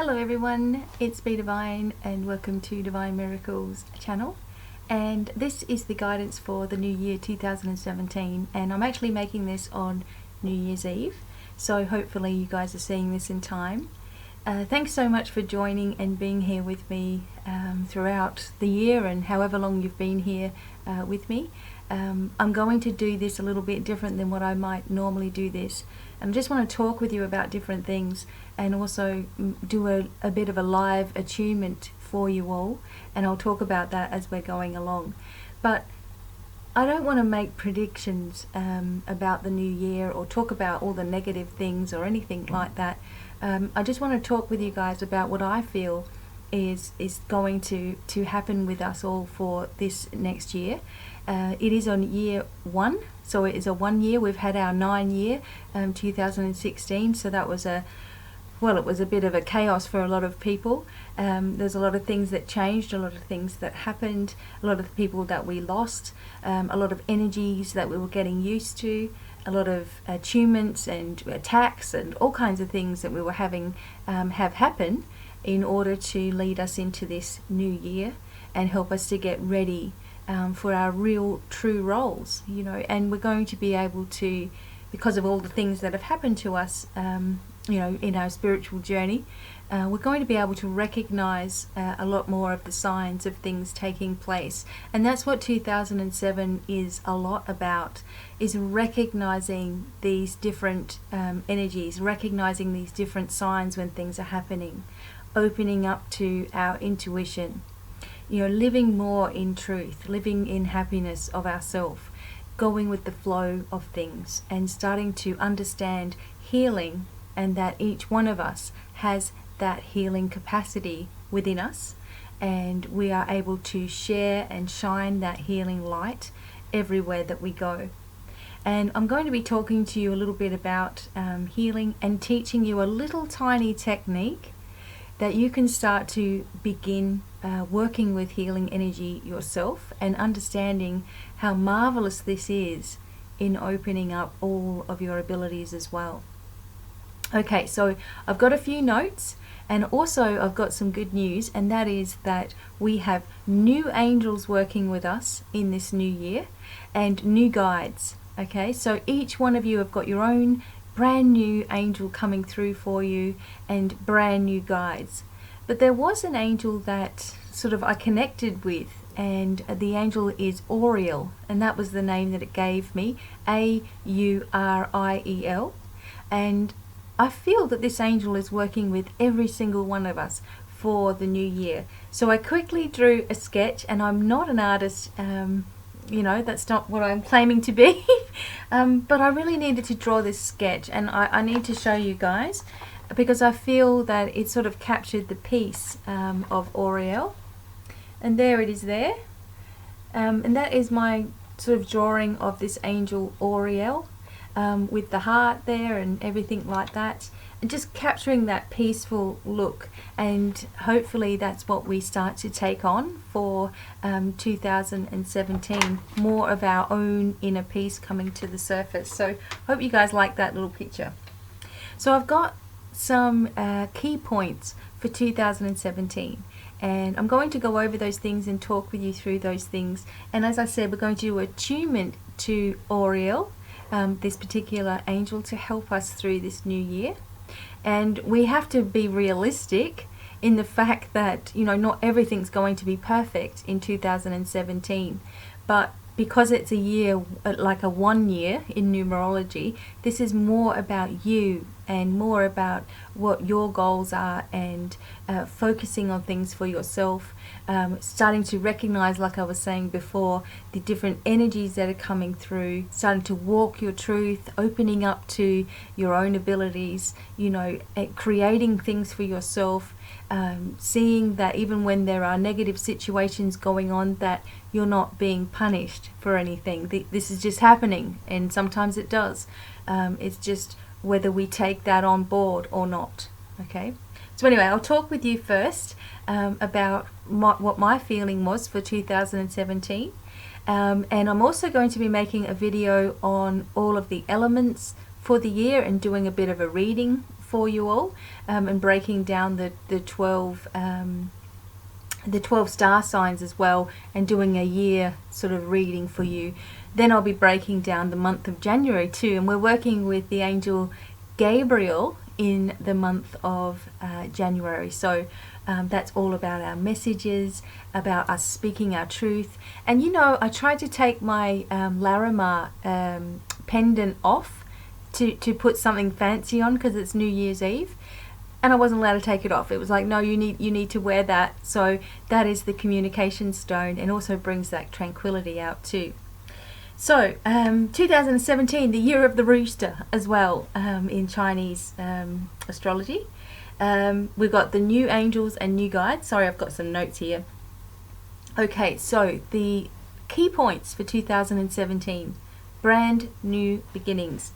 Hello everyone, it's BDevine and welcome to Divine Miracles channel, and this is the guidance for the new year 2017, and I'm actually making this on New Year's Eve, so hopefully you guys are seeing this in time. Thanks so much for joining and being here with me throughout the year and however long you've been here with me. I'm going to do this a little bit different than what I might normally do this. And I just want to talk with you about different things and also do a bit of a live attunement for you all, and I'll talk about that as we're going along. But I don't want to make predictions about the new year or talk about all the negative things or anything like that. I just want to talk with you guys about what I feel is going to happen with us all for this next year. It is on year 1, so it is a 1 year. We've had our 9 year, 2016, so that was it was a bit of a chaos for a lot of people. There's a lot of things that changed, a lot of things that happened, a lot of people that we lost, a lot of energies that we were getting used to, a lot of attunements and attacks and all kinds of things that we were having have happen in order to lead us into this new year and help us to get ready for our real true roles, you know. And we're going to be able to, because of all the things that have happened to us, you know, in our spiritual journey, we're going to be able to recognize a lot more of the signs of things taking place. And that's what 2007 is a lot about, is recognizing these different energies, recognizing these different signs when things are happening, opening up to our intuition, you know, living more in truth, living in happiness of ourself, going with the flow of things and starting to understand healing, and that each one of us has that healing capacity within us, and we are able to share and shine that healing light everywhere that we go. And I'm going to be talking to you a little bit about healing and teaching you a little tiny technique that you can start to begin working with healing energy yourself and understanding how marvelous this is in opening up all of your abilities as well. Okay, so I've got a few notes, and also I've got some good news, and that is that we have new angels working with us in this new year and new guides. Okay, so each one of you have got your own brand new angel coming through for you and brand new guides. But there was an angel that sort of I connected with, and the angel is Auriel, and that was the name that it gave me, Auriel. And I feel that this angel is working with every single one of us for the new year. So I quickly drew a sketch, and I'm not an artist, you know, that's not what I'm claiming to be. But I really needed to draw this sketch, and I need to show you guys because I feel that it sort of captured the piece of Auriel. And there it is there. And that is my sort of drawing of this angel Auriel, with the heart there and everything like that, and just capturing that peaceful look. And hopefully that's what we start to take on for 2017, more of our own inner peace coming to the surface. So hope you guys like that little picture. So I've got some key points for 2017, and I'm going to go over those things and talk with you through those things. And as I said, we're going to do attunement to Auriel, this particular angel, to help us through this new year. And we have to be realistic in the fact that, you know, not everything's going to be perfect in 2017, but because it's a year, like a 1 year in numerology, this is more about you and more about what your goals are, and focusing on things for yourself, starting to recognize, like I was saying before, the different energies that are coming through, starting to walk your truth, opening up to your own abilities, you know, creating things for yourself, seeing that even when there are negative situations going on, that you're not being punished for anything. This is just happening, and sometimes it does. It's just whether we take that on board or not. Okay, so anyway, I'll talk with you first about what my feeling was for 2017, and I'm also going to be making a video on all of the elements for the year and doing a bit of a reading for you all, and breaking down the 12 star signs as well, and doing a year sort of reading for you. Then I'll be breaking down the month of January too, and we're working with the angel Gabriel in the month of January. So that's all about our messages, about us speaking our truth. And you know, I tried to take my Larimar pendant off to put something fancy on because it's New Year's Eve, and I wasn't allowed to take it off. It was like, no, you need to wear that. So that is the communication stone, and also brings that tranquility out too. So 2017, the year of the rooster as well, in Chinese astrology. We've got the new angels and new guides. Sorry, I've got some notes here. Okay, so the key points for 2017: brand new beginnings.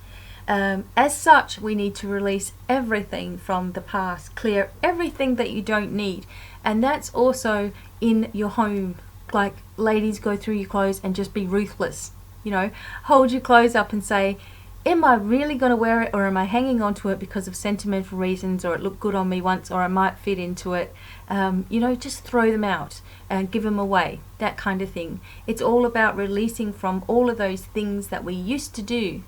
As such, we need to release everything from the past, clear everything that you don't need. And that's also in your home. Like, ladies, go through your clothes and just be ruthless. You know, hold your clothes up and say, am I really going to wear it, or am I hanging on to it because of sentimental reasons, or it looked good on me once, or I might fit into it? You know, just throw them out and give them away, that kind of thing. It's all about releasing from all of those things that we used to do.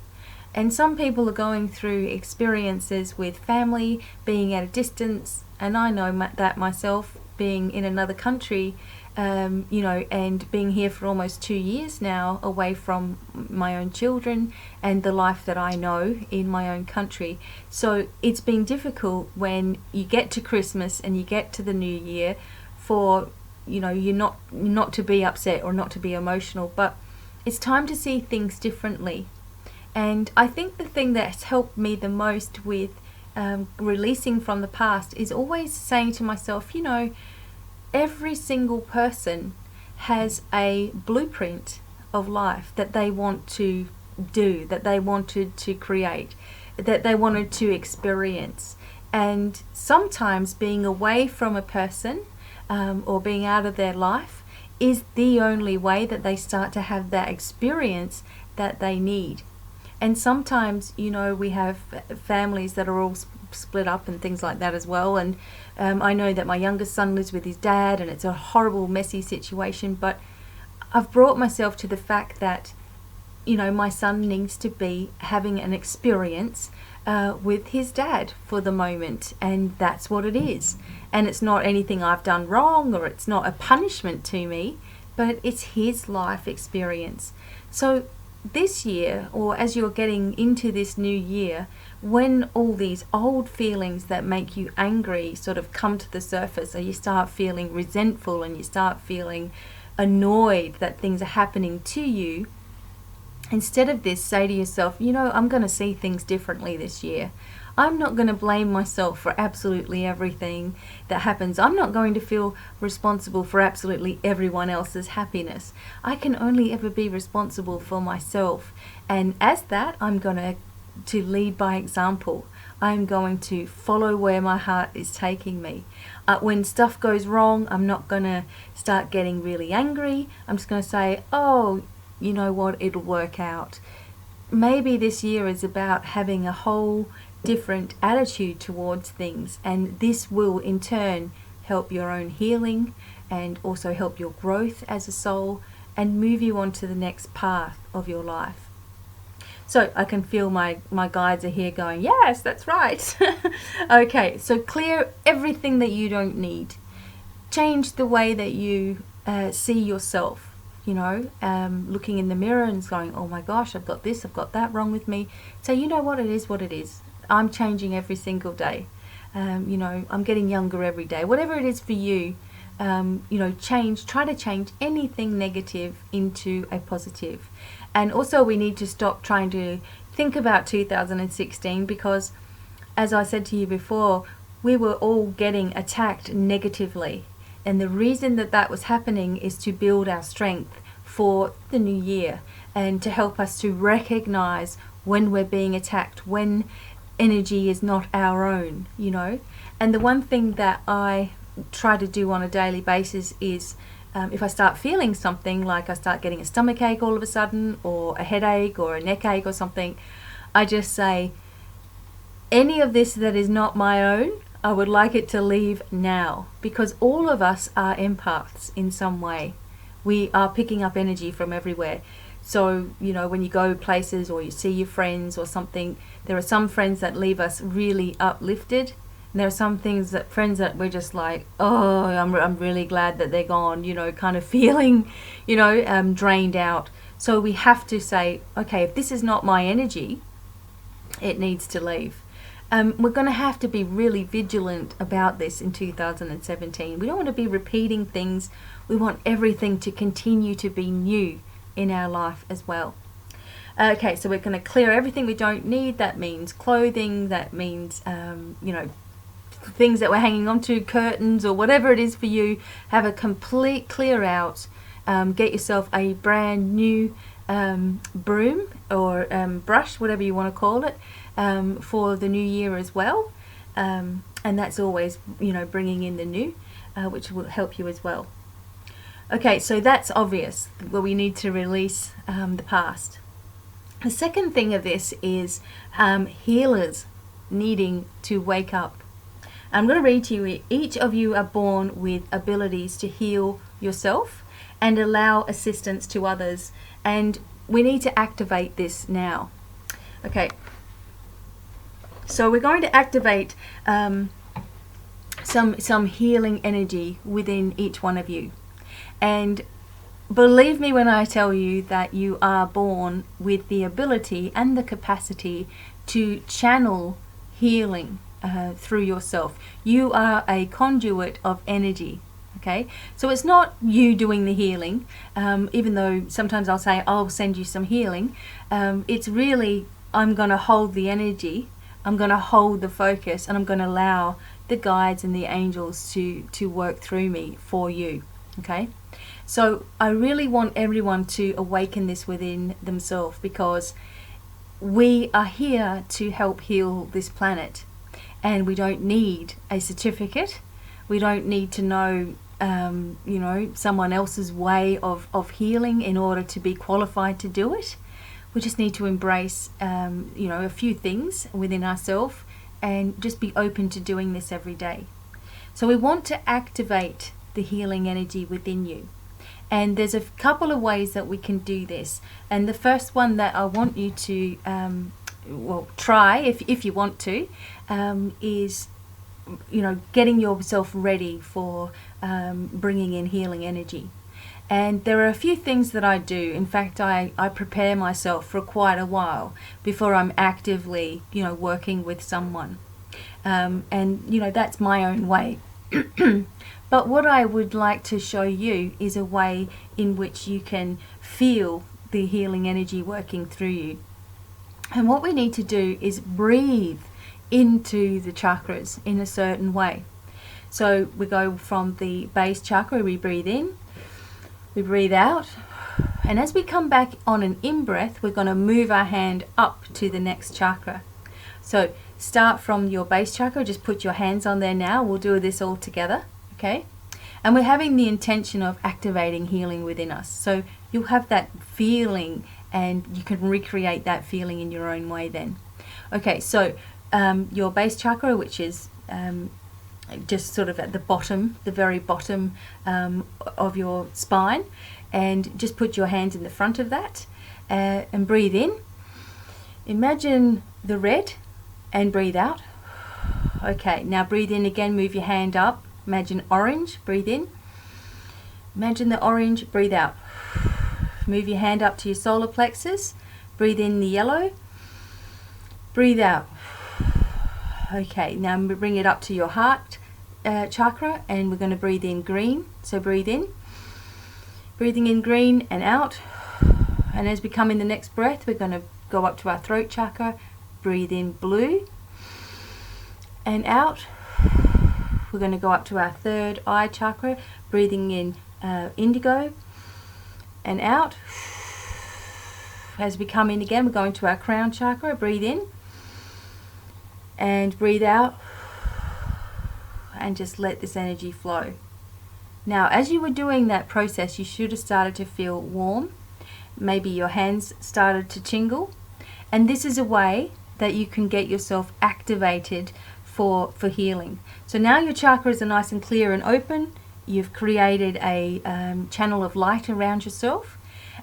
And some people are going through experiences with family, being at a distance, and I know that myself, being in another country, you know, and being here for almost 2 years now, away from my own children and the life that I know in my own country. So it's been difficult when you get to Christmas and you get to the new year, for, you know, you're not to be upset or not to be emotional, but it's time to see things differently. And I think the thing that's helped me the most with releasing from the past is always saying to myself, you know, every single person has a blueprint of life that they want to do, that they wanted to create, that they wanted to experience. And sometimes being away from a person or being out of their life is the only way that they start to have that experience that they need. And sometimes, you know, we have families that are all split up and things like that as well. And I know that my youngest son lives with his dad, and it's a horrible, messy situation. But I've brought myself to the fact that, you know, my son needs to be having an experience with his dad for the moment, and that's what it is. And it's not anything I've done wrong, or it's not a punishment to me, but it's his life experience. So this year, or as you're getting into this new year, when all these old feelings that make you angry sort of come to the surface, or you start feeling resentful and you start feeling annoyed that things are happening to you, instead of this, say to yourself, you know, I'm going to see things differently this year. I'm not going to blame myself for absolutely everything that happens. I'm not going to feel responsible for absolutely everyone else's happiness. I can only ever be responsible for myself. And as that, I'm going to lead by example. I'm going to follow where my heart is taking me. When stuff goes wrong, I'm not going to start getting really angry. I'm just going to say, oh, you know what, it'll work out. Maybe this year is about having a whole different attitude towards things, and this will in turn help your own healing and also help your growth as a soul and move you on to the next path of your life. So I can feel my guides are here going, yes, that's right. Okay, so clear everything that you don't need. Change the way that you see yourself. You know, looking in the mirror and going, oh my gosh, I've got this, I've got that wrong with me. So you know what, it is what it is. I'm changing every single day. You know, I'm getting younger every day. Whatever it is for you, you know, try to change anything negative into a positive. And also we need to stop trying to think about 2016, because as I said to you before, we were all getting attacked negatively. And the reason that that was happening is to build our strength for the new year, and to help us to recognize when we're being attacked, when energy is not our own, you know. And the one thing that I try to do on a daily basis is if I start feeling something, like I start getting a stomach ache all of a sudden, or a headache or a neck ache or something, I just say, Any of this that is not my own, I would like it to leave now, because all of us are empaths in some way. We are picking up energy from everywhere. So, you know, when you go places or you see your friends or something, there are some friends that leave us really uplifted. And there are some friends that we're just like, oh, I'm really glad that they're gone, you know, kind of feeling, you know, drained out. So we have to say, okay, if this is not my energy, it needs to leave. We're going to have to be really vigilant about this in 2017. We don't want to be repeating things. We want everything to continue to be new in our life as well. Okay, so we're going to clear everything we don't need. That means clothing, that means, you know, things that we're hanging on to, curtains or whatever it is for you. Have a complete clear out. Get yourself a brand new broom or brush, whatever you want to call it, for the new year as well. And that's always, you know, bringing in the new, which will help you as well. Okay, so that's obvious, where we need to release the past. The second thing of this is healers needing to wake up. I'm going to read to you, each of you are born with abilities to heal yourself and allow assistance to others, and we need to activate this now. Okay, so we're going to activate some healing energy within each one of you. And believe me when I tell you that you are born with the ability and the capacity to channel healing through yourself. You are a conduit of energy. Okay, so it's not you doing the healing, even though sometimes I'll say I'll send you some healing. It's really, I'm going to hold the energy, I'm going to hold the focus, and I'm going to allow the guides and the angels to work through me for you. Okay, so I really want everyone to awaken this within themselves, because we are here to help heal this planet, and we don't need a certificate. We don't need to know you know, someone else's way of healing in order to be qualified to do it. We just need to embrace you know, a few things within ourselves and just be open to doing this every day. So we want to activate the healing energy within you, and there's a couple of ways that we can do this. And the first one that I want you to well, try if you want to is, you know, getting yourself ready for bringing in healing energy. And there are a few things that I do. In fact, I prepare myself for quite a while before I'm actively, you know, working with someone. And, you know, that's my own way. But what I would like to show you is a way in which you can feel the healing energy working through you. And what we need to do is breathe into the chakras in a certain way. So we go from the base chakra, we breathe in, we breathe out, and as we come back on an in-breath, we're going to move our hand up to the next chakra. So start from your base chakra, just put your hands on there now. We'll do this all together, okay? And we're having the intention of activating healing within us. So you'll have that feeling, and you can recreate that feeling in your own way then. Okay, so your base chakra, which is just sort of at the bottom, the very bottom of your spine, and just put your hands in the front of that and breathe in. Imagine the red and breathe out. Okay, now breathe in again, move your hand up. Imagine orange, breathe in. Imagine the orange, breathe out. Move your hand up to your solar plexus, breathe in the yellow, breathe out. Okay, now bring it up to your heart chakra, and we're going to breathe in green. So breathe in, breathing in green and out. And as we come in the next breath, we're going to go up to our throat chakra, breathe in blue and out. We're going to go up to our third eye chakra, breathing in indigo and out. As we come in again, we're going to our crown chakra, breathe in and breathe out, and just let this energy flow. Now, as you were doing that process, you should have started to feel warm. Maybe your hands started to tingle, and this is a way that you can get yourself activated for healing. So now your chakras are nice and clear and open. You've created a channel of light around yourself.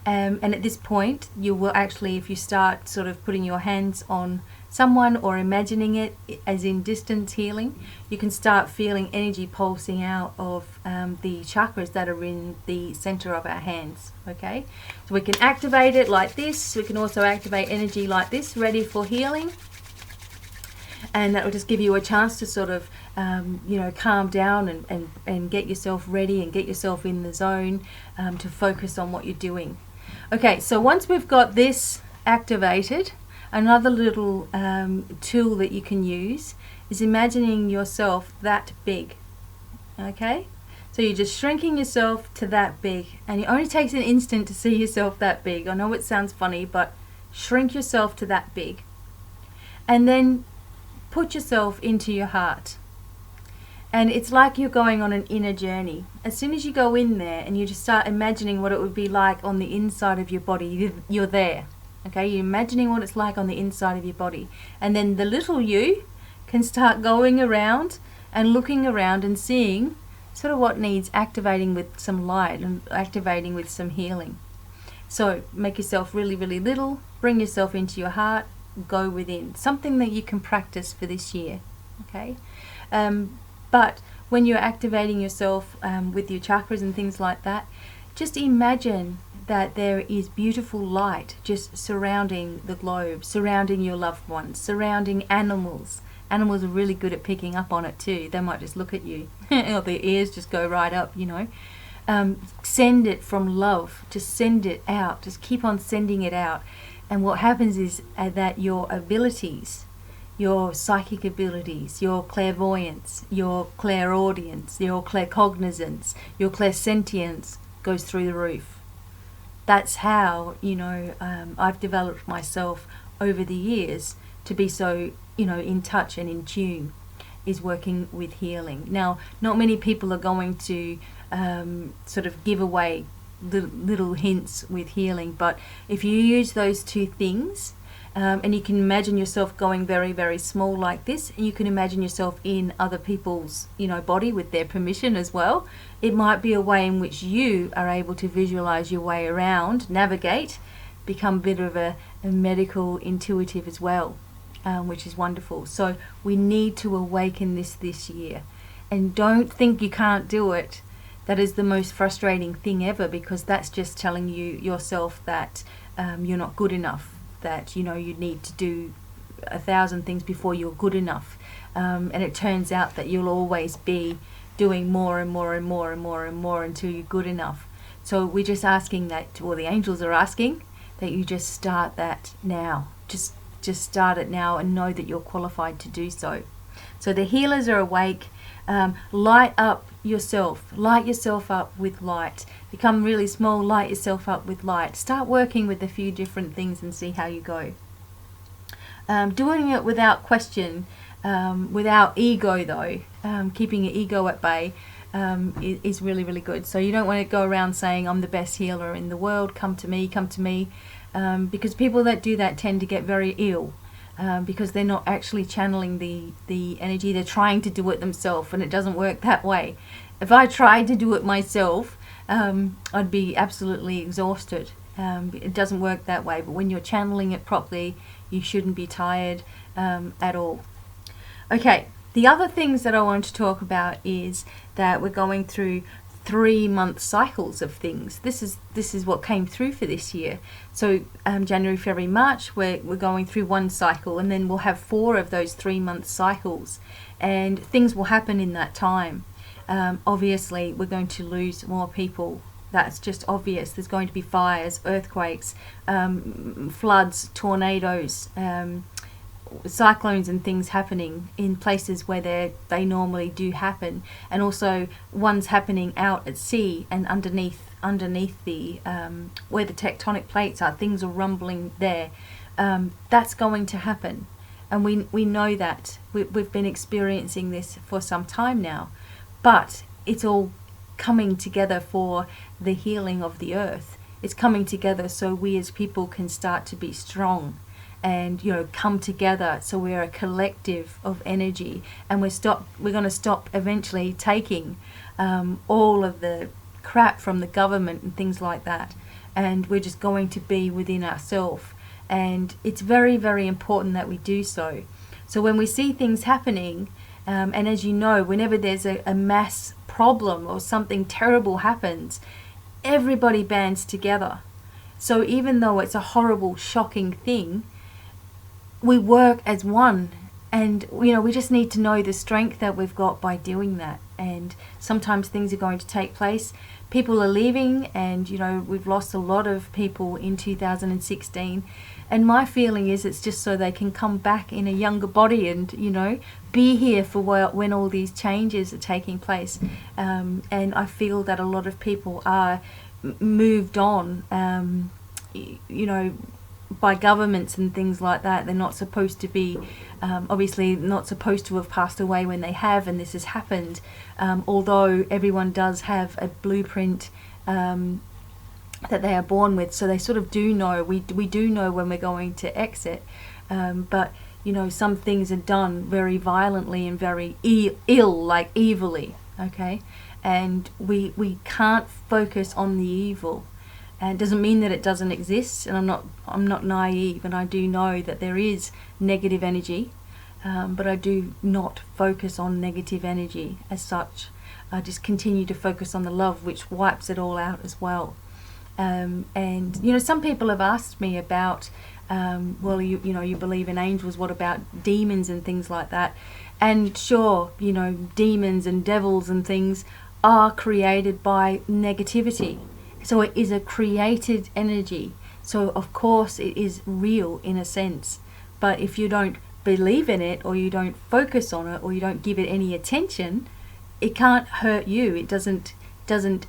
And at this point, you will actually, if you start sort of putting your hands on someone or imagining it as in distance healing, you can start feeling energy pulsing out of the chakras that are in the center of our hands. Okay, so we can activate it like this. We can also activate energy like this, ready for healing. And that will just give you a chance to sort of, calm down and get yourself ready and get yourself in the zone to focus on what you're doing. Okay, so once we've got this activated, another little tool that you can use is imagining yourself that big. Okay, so you're just shrinking yourself to that big, and it only takes an instant to see yourself that big. I know it sounds funny, but shrink yourself to that big, and then put yourself into your heart. And it's like you're going on an inner journey. As soon as you go in there and you just start imagining what it would be like on the inside of your body, you're there. Okay, you're imagining what it's like on the inside of your body. And then the little you can start going around and looking around and seeing sort of what needs activating with some light and activating with some healing. So make yourself really, really little, bring yourself into your heart, go within. Something that you can practice for this year. Okay. But when you're activating yourself with your chakras and things like that, just imagine that there is beautiful light just surrounding the globe, surrounding your loved ones, surrounding animals. Animals are really good at picking up on it too. They might just look at you or their ears just go right up, Send it from love. Just send it out. Just keep on sending it out. And what happens is that your abilities, your psychic abilities, your clairvoyance, your clairaudience, your claircognizance, your clairsentience goes through the roof. That's how, I've developed myself over the years to be so, in touch and in tune, is working with healing. Now, not many people are going to sort of give away little hints with healing, but if you use those two things, and you can imagine yourself going very, very small like this, and you can imagine yourself in other people's, body with their permission as well. It might be a way in which you are able to visualize your way around, navigate, become a bit of a medical intuitive as well, which is wonderful. So we need to awaken this year, and don't think you can't do it. That is the most frustrating thing ever, because that's just telling you yourself that you're not good enough, that you need to do 1,000 things before you're good enough, and it turns out that you'll always be doing more and more and more and more and more until you're good enough. So we're just asking that, or the angels are asking, that you just start that now. Just start it now and know that you're qualified to do so. So the healers are awake. Light up yourself. Light yourself up with light. Become really small. Light yourself up with light. Start working with a few different things and see how you go. Doing it without question, without ego though, keeping your ego at bay, is really, really good. So you don't want to go around saying, I'm the best healer in the world, come to me, because people that do that tend to get very ill. Because they're not actually channeling the energy. They're trying to do it themselves, and it doesn't work that way. If I tried to do it myself, I'd be absolutely exhausted. It doesn't work that way. But when you're channeling it properly, you shouldn't be tired at all. Okay, the other things that I want to talk about is that we're going through 3-month cycles of things. This is what came through for this year. So January, February, March, we're going through one cycle, and then we'll have 4 of those 3-month cycles, and things will happen in that time. Obviously we're going to lose more people. That's just obvious. There's going to be fires, earthquakes, floods, tornadoes, cyclones and things happening in places where they normally do happen, and also ones happening out at sea and underneath the where the tectonic plates are. Things are rumbling there. That's going to happen, and we know that. We've been experiencing this for some time now, but it's all coming together for the healing of the earth. It's coming together so we as people can start to be strong and, you know, come together. So we're a collective of energy, and we're going to stop eventually taking all of the crap from the government and things like that, and we're just going to be within ourselves. And it's very, very important that we do so. So when we see things happening, and as you know, whenever there's a mass problem or something terrible happens, everybody bands together. So even though it's a horrible, shocking thing, we work as one. And, you know, we just need to know the strength that we've got by doing that. And sometimes things are going to take place. People are leaving, and, you know, we've lost a lot of people in 2016. And my feeling is it's just so they can come back in a younger body and, you know, be here for when all these changes are taking place. And I feel that a lot of people are moved on, you know, by governments and things like that. They're not supposed to be, obviously not supposed to have passed away when they have, and this has happened, although everyone does have a blueprint that they are born with, so they sort of do know, we do know when we're going to exit, but, you know, some things are done very violently and very ill, like evilly, okay, and we can't focus on the evil. And it doesn't mean that it doesn't exist, and I'm not naive, and I do know that there is negative energy, but I do not focus on negative energy as such. I just continue to focus on the love, which wipes it all out as well. And, you know, some people have asked me about, well, you know, you believe in angels, what about demons and things like that? And sure, you know, demons and devils and things are created by negativity. So it is a created energy. So of course it is real in a sense. But if you don't believe in it, or you don't focus on it, or you don't give it any attention, it can't hurt you. It doesn't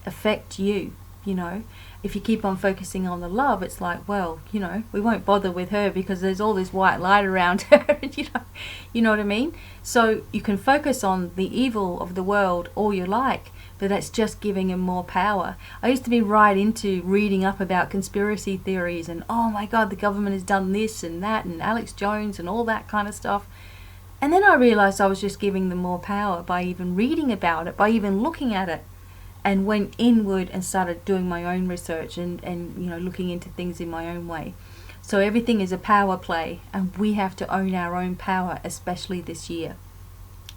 affect you, you know. If you keep on focusing on the love, it's like, well, you know, we won't bother with her because there's all this white light around her, you know what I mean? So you can focus on the evil of the world all you like, but that's just giving him more power. I used to be right into reading up about conspiracy theories and, oh my God, the government has done this and that, and Alex Jones and all that kind of stuff. And then I realized I was just giving them more power by even reading about it, by even looking at it, and went inward and started doing my own research and you know, looking into things in my own way. So everything is a power play, and we have to own our own power, especially this year.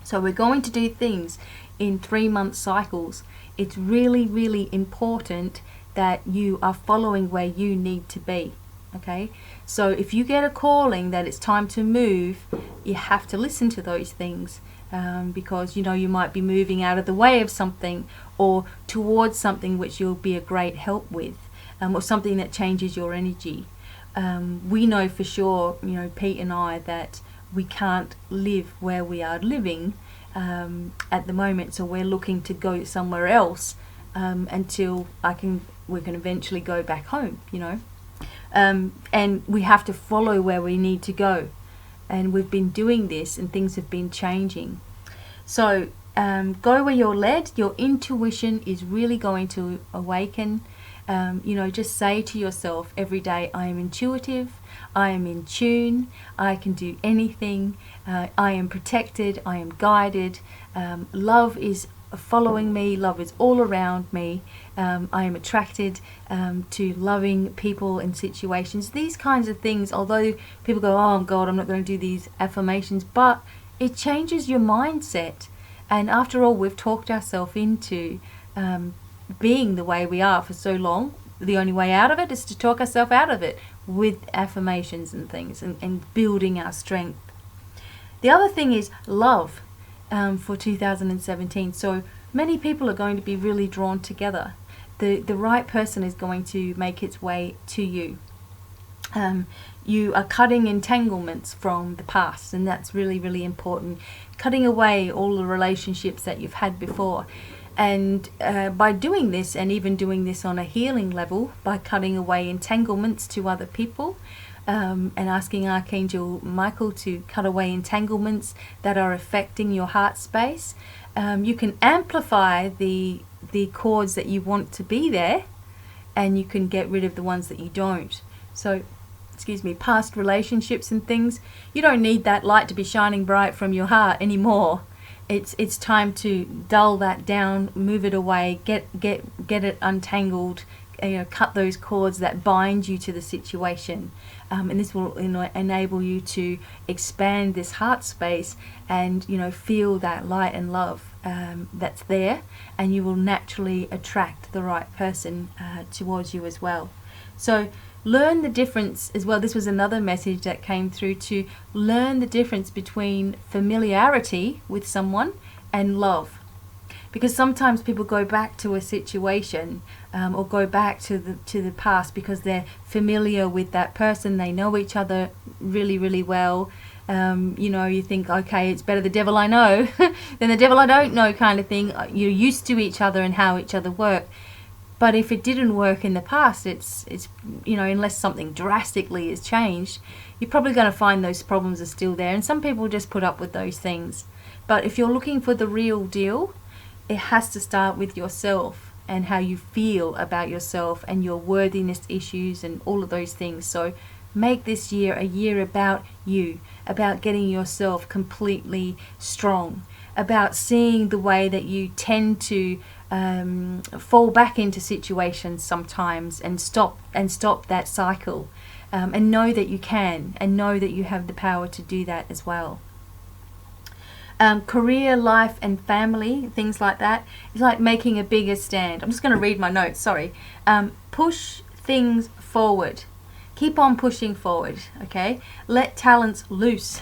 So we're going to do things in 3-month cycles. It's really, really important that you are following where you need to be. Okay, so if you get a calling that it's time to move, you have to listen to those things, because, you know, you might be moving out of the way of something or towards something which you'll be a great help with, or something that changes your energy. We know for sure, you know, Pete and I, that we can't live where we are living at the moment, so we're looking to go somewhere else until we can eventually go back home, you know. And we have to follow where we need to go, and we've been doing this and things have been changing. So go where you're led. Your intuition is really going to awaken. You know, just say to yourself every day, I am intuitive, I am in tune, I can do anything, I am protected, I am guided, love is following me, love is all around me, I am attracted to loving people and situations. These kinds of things, although people go, oh God, I'm not going to do these affirmations, but it changes your mindset. And after all, we've talked ourselves into being the way we are for so long. The only way out of it is to talk ourselves out of it with affirmations and things, and building our strength. The other thing is love for 2017. So many people are going to be really drawn together. The right person is going to make its way to you. You are cutting entanglements from the past, and that's really, really important. Cutting away all the relationships that you've had before. And by doing this, and even doing this on a healing level, by cutting away entanglements to other people, and asking Archangel Michael to cut away entanglements that are affecting your heart space, you can amplify the chords that you want to be there, and you can get rid of the ones that you don't. So past relationships and things. You don't need that light to be shining bright from your heart anymore. It's time to dull that down, move it away, get it untangled, cut those cords that bind you to the situation, and this will enable you to expand this heart space and feel that light and love that's there, and you will naturally attract the right person towards you as well. So learn the difference as well. This was another message that came through, to learn the difference between familiarity with someone and love. Because sometimes people go back to a situation or go back to the past because they're familiar with that person. They know each other really, really well. You think, okay, it's better the devil I know than the devil I don't know kind of thing. You're used to each other and how each other work. But if it didn't work in the past, it's unless something drastically has changed, you're probably going to find those problems are still there. And some people just put up with those things. But if you're looking for the real deal, it has to start with yourself and how you feel about yourself and your worthiness issues and all of those things. So make this year a year about you, about getting yourself completely strong, about seeing the way that you tend to fall back into situations sometimes and stop that cycle, and know that you can, and know that you have the power to do that as well. Career, life and family, things like that, is like making a bigger stand. I'm just going to read my notes, sorry. Push things forward. Keep on pushing forward, okay? Let talents loose.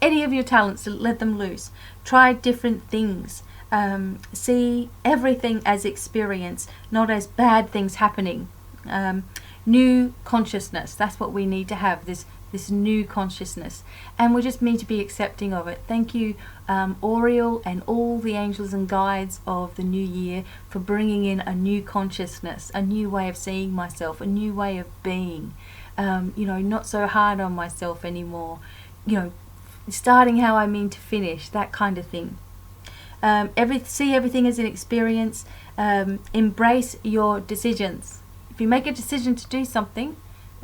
Any of your talents, let them loose. Try different things. See everything as experience, not as bad things happening. New consciousness, that's what we need to have, this new consciousness, and we just need to be accepting of it. Thank you, Oriel and all the angels and guides of the new year, for bringing in a new consciousness, a new way of seeing myself, a new way of being, not so hard on myself anymore, starting how I mean to finish, that kind of thing. See everything as an experience. Embrace your decisions. If you make a decision to do something,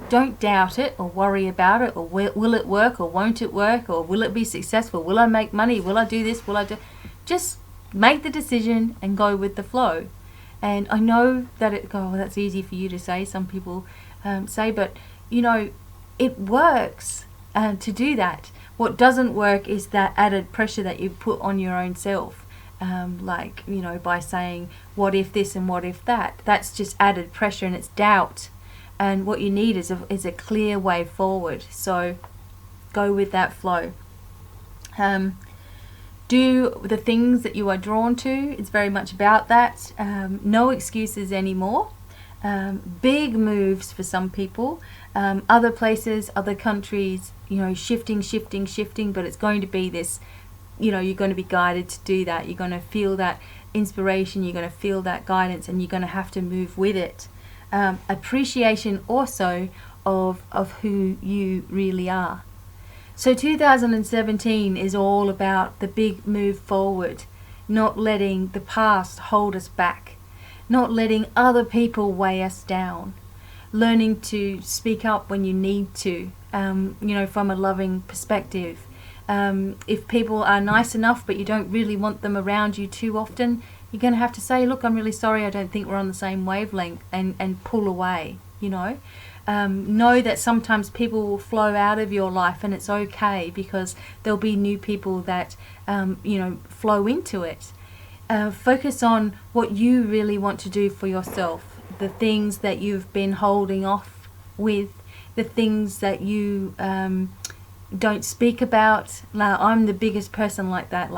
don't doubt it or worry about it, or will it work or won't it work, or will it be successful, will I make money, will I do this, will I do... Just make the decision and go with the flow. And I know that that's easy for you to say, some people say, but it works to do that. What doesn't work is that added pressure that you put on your own self, by saying what if this and what if that. That's just added pressure, and it's doubt. And what you need is a clear way forward. So go with that flow. Do the things that you are drawn to. It's very much about that. No excuses anymore. Big moves for some people. Other places, other countries, shifting, but it's going to be this, you're going to be guided to do that. You're going to feel that inspiration, you're going to feel that guidance, and you're going to have to move with it. Appreciation also of who you really are. So 2017 is all about the big move forward, not letting the past hold us back, not letting other people weigh us down, learning to speak up when you need to, from a loving perspective. If people are nice enough but you don't really want them around you too often, you're going to have to say, look, I'm really sorry, I don't think we're on the same wavelength, and pull away, Know that sometimes people will flow out of your life, and it's okay, because there'll be new people that, flow into it. Focus on what you really want to do for yourself, the things that you've been holding off with, the things that you don't speak about. Now, I'm the biggest person like that.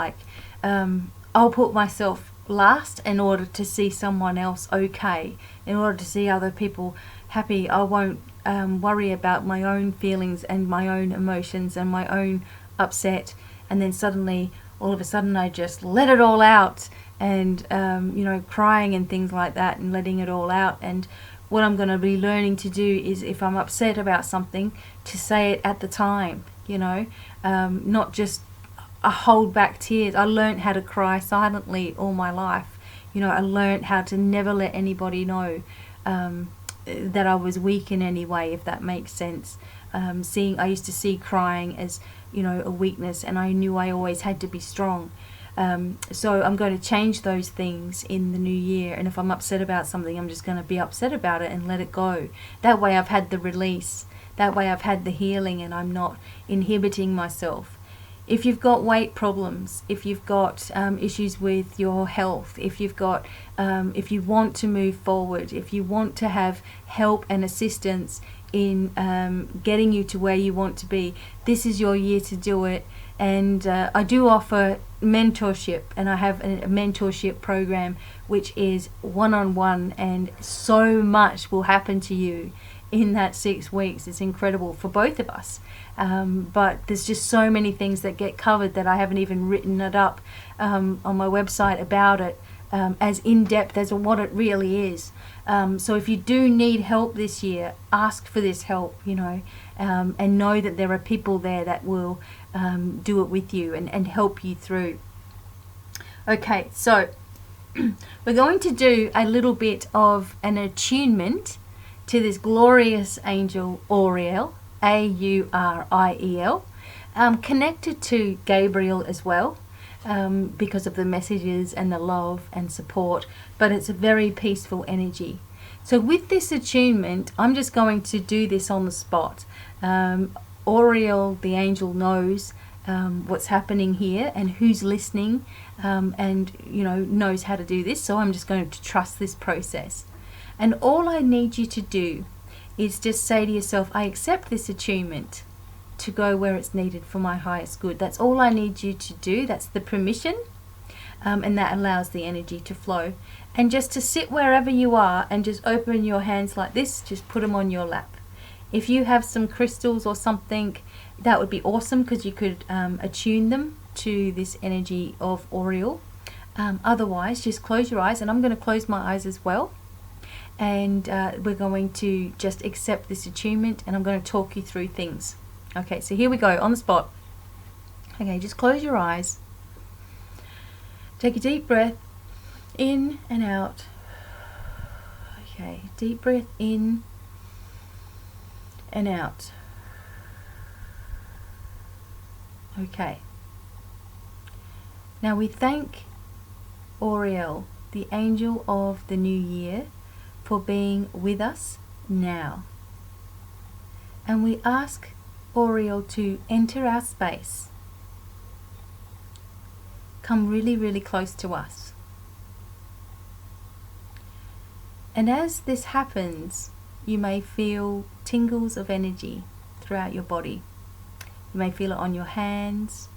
I'll put myself last in order to see someone else okay, in order to see other people happy. I won't worry about my own feelings and my own emotions and my own upset, and then suddenly, all of a sudden, I just let it all out, and crying and things like that, and letting it all out. And what I'm going to be learning to do is, if I'm upset about something, to say it at the time, not just hold back tears. I learned how to cry silently all my life. I learned how to never let anybody know that I was weak in any way, if that makes sense. I used to see crying as, a weakness, and I knew I always had to be strong. So I'm going to change those things in the new year, and if I'm upset about something, I'm just going to be upset about it and let it go. That way I've had the release, that way I've had the healing, and I'm not inhibiting myself. If you've got weight problems, if you've got issues with your health, if you want to move forward, if you want to have help and assistance in getting you to where you want to be, this is your year to do it. And I do offer mentorship, and I have a mentorship program which is one-on-one, and so much will happen to you in that 6 weeks. It's incredible for both of us. But there's just so many things that get covered that I haven't even written it up on my website about it as in-depth as what it really is. So if you do need help this year, ask for this help, and know that there are people there that will do it with you and help you through. Okay, so we're going to do a little bit of an attunement to this glorious angel Auriel, Auriel, connected to Gabriel as well, because of the messages and the love and support, but it's a very peaceful energy. So with this attunement, I'm just going to do this on the spot. Auriel, the angel, knows what's happening here and who's listening, and knows how to do this, so I'm just going to trust this process. And all I need you to do is just say to yourself, I accept this attunement to go where it's needed for my highest good. That's all I need you to do. That's the permission, and that allows the energy to flow. And just to sit wherever you are and just open your hands like this, just put them on your lap. If you have some crystals or something, that would be awesome, because you could attune them to this energy of Auriel. Otherwise, just close your eyes, and I'm going to close my eyes as well. And we're going to just accept this attunement, and I'm going to talk you through things. Okay, so here we go, on the spot. Okay, just close your eyes. Take a deep breath in and out. Okay, deep breath in and out. Okay. Now we thank Auriel, the angel of the new year, for being with us now. And we ask Auriel to enter our space. Come really, really close to us. And as this happens, you may feel tingles of energy throughout your body. You may feel it on your hands.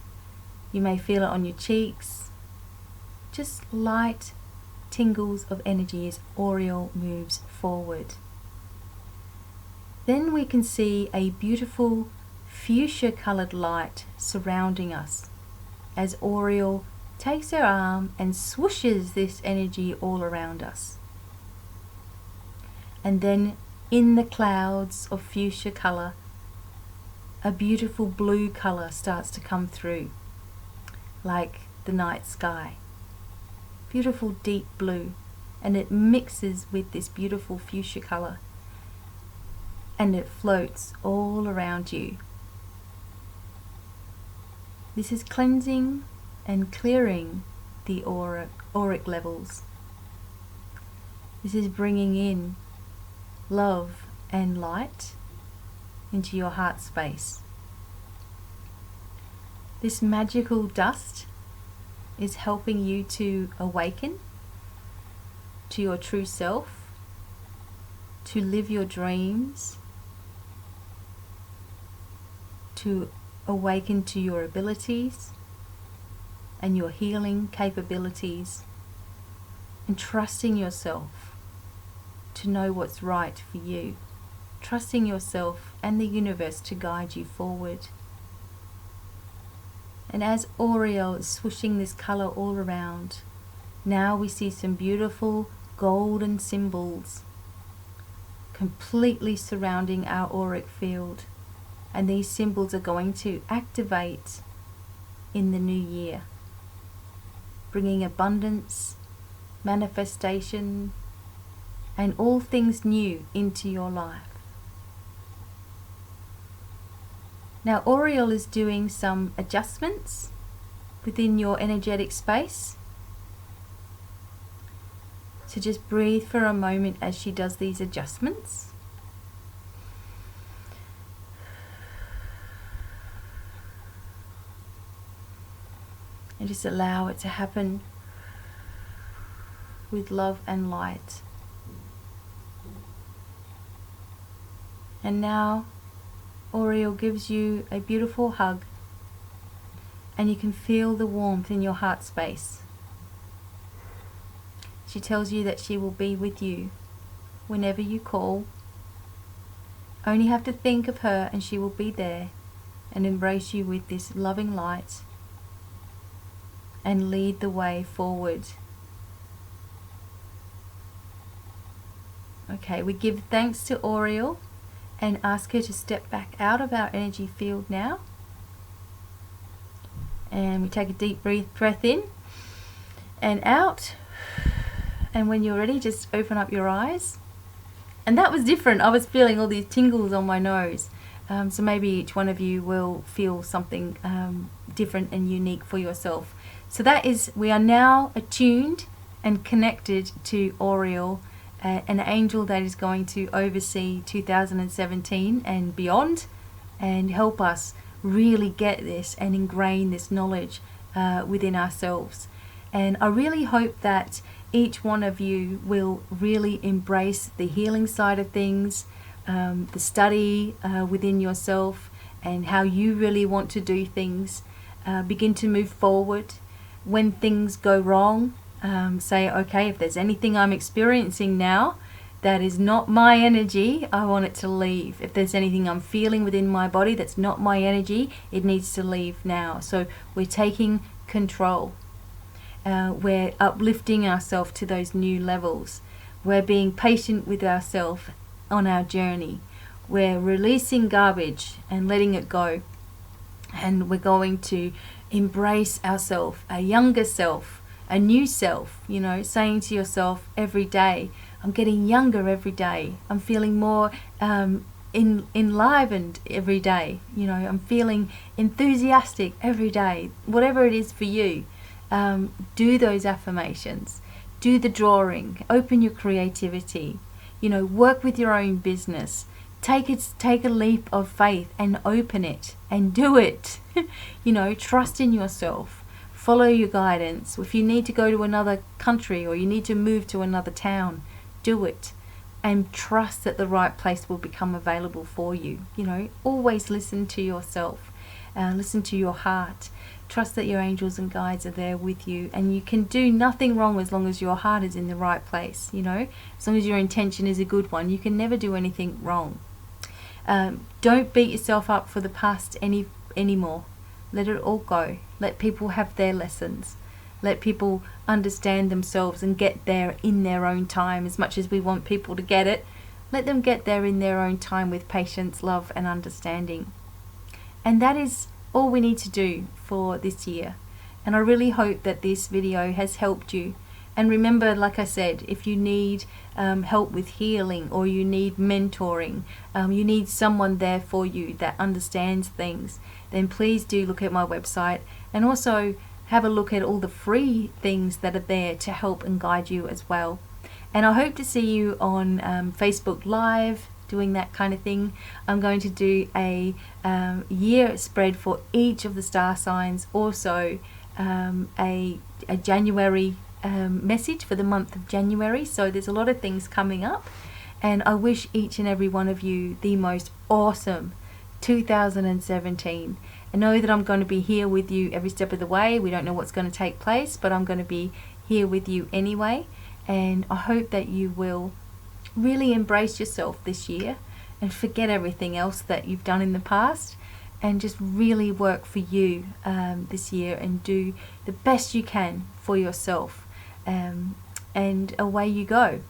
You may feel it on your cheeks. Just light tingles of energy as Auriel moves forward. Then we can see a beautiful fuchsia colored light surrounding us as Auriel takes her arm and swooshes this energy all around us. And then in the clouds of fuchsia color, a beautiful blue color starts to come through, like the night sky. Beautiful deep blue, and it mixes with this beautiful fuchsia color, and it floats all around you. This is cleansing and clearing the auric levels. This is bringing in love and light into your heart space. This magical dust is helping you to awaken to your true self, to live your dreams, to awaken to your abilities and your healing capabilities, and trusting yourself to know what's right for you, trusting yourself and the universe to guide you forward. And as Auriel is swooshing this color all around, now we see some beautiful golden symbols completely surrounding our auric field, and these symbols are going to activate in the new year, bringing abundance, manifestation, and all things new into your life. Now Oriole is doing some adjustments within your energetic space. So just breathe for a moment as she does these adjustments. And just allow it to happen with love and light. And now Oriole gives you a beautiful hug, and you can feel the warmth in your heart space. She tells you that she will be with you whenever you call. Only have to think of her and she will be there and embrace you with this loving light and lead the way forward. Okay, we give thanks to Oriole and ask her to step back out of our energy field now. And we take a deep breath in and out. And when you're ready, just open up your eyes. And that was different. I was feeling all these tingles on my nose. So maybe each one of you will feel something different and unique for yourself. So that is, we are now attuned and connected to Oriole, an angel that is going to oversee 2017 and beyond, and help us really get this and ingrain this knowledge within ourselves. And I really hope that each one of you will really embrace the healing side of things, the study within yourself and how you really want to do things. Begin to move forward. When things go wrong, say, okay, if there's anything I'm experiencing now that is not my energy, I want it to leave. If there's anything I'm feeling within my body that's not my energy, it needs to leave now. So we're taking control. We're uplifting ourselves to those new levels. We're being patient with ourselves on our journey. We're releasing garbage and letting it go. And we're going to embrace ourselves, a younger self, a new self, you know, saying to yourself every day, I'm getting younger every day. I'm feeling more enlivened every day. You know, I'm feeling enthusiastic every day. Whatever it is for you, do those affirmations. Do the drawing. Open your creativity. You know, work with your own business. Take a leap of faith and open it and do it. You know, trust in yourself. Follow your guidance. If you need to go to another country or you need to move to another town, do it. And trust that the right place will become available for you. You know, always listen to yourself. Listen to your heart. Trust that your angels and guides are there with you, and you can do nothing wrong as long as your heart is in the right place. You know, as long as your intention is a good one, you can never do anything wrong. Don't beat yourself up for the past anymore. Let it all go. Let people have their lessons. Let people understand themselves and get there in their own time. As much as we want people to get it, let them get there in their own time with patience, love and understanding. And that is all we need to do for this year. And I really hope that this video has helped you. And remember, like I said, if you need help with healing, or you need mentoring, you need someone there for you that understands things, then please do look at my website, and also have a look at all the free things that are there to help and guide you as well. And I hope to see you on Facebook Live, doing that kind of thing. I'm going to do a year spread for each of the star signs, also a January message for the month of January. So there's a lot of things coming up, and I wish each and every one of you the most awesome 2017. I know that I'm going to be here with you every step of the way. We don't know what's going to take place, but I'm going to be here with you anyway. And I hope that you will really embrace yourself this year and forget everything else that you've done in the past, and just really work for you this year and do the best you can for yourself, and away you go.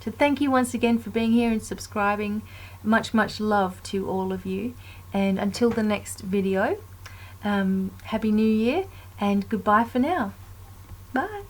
So thank you once again for being here and subscribing. Much love to all of you, and until the next video, Happy New Year and goodbye for now. Bye.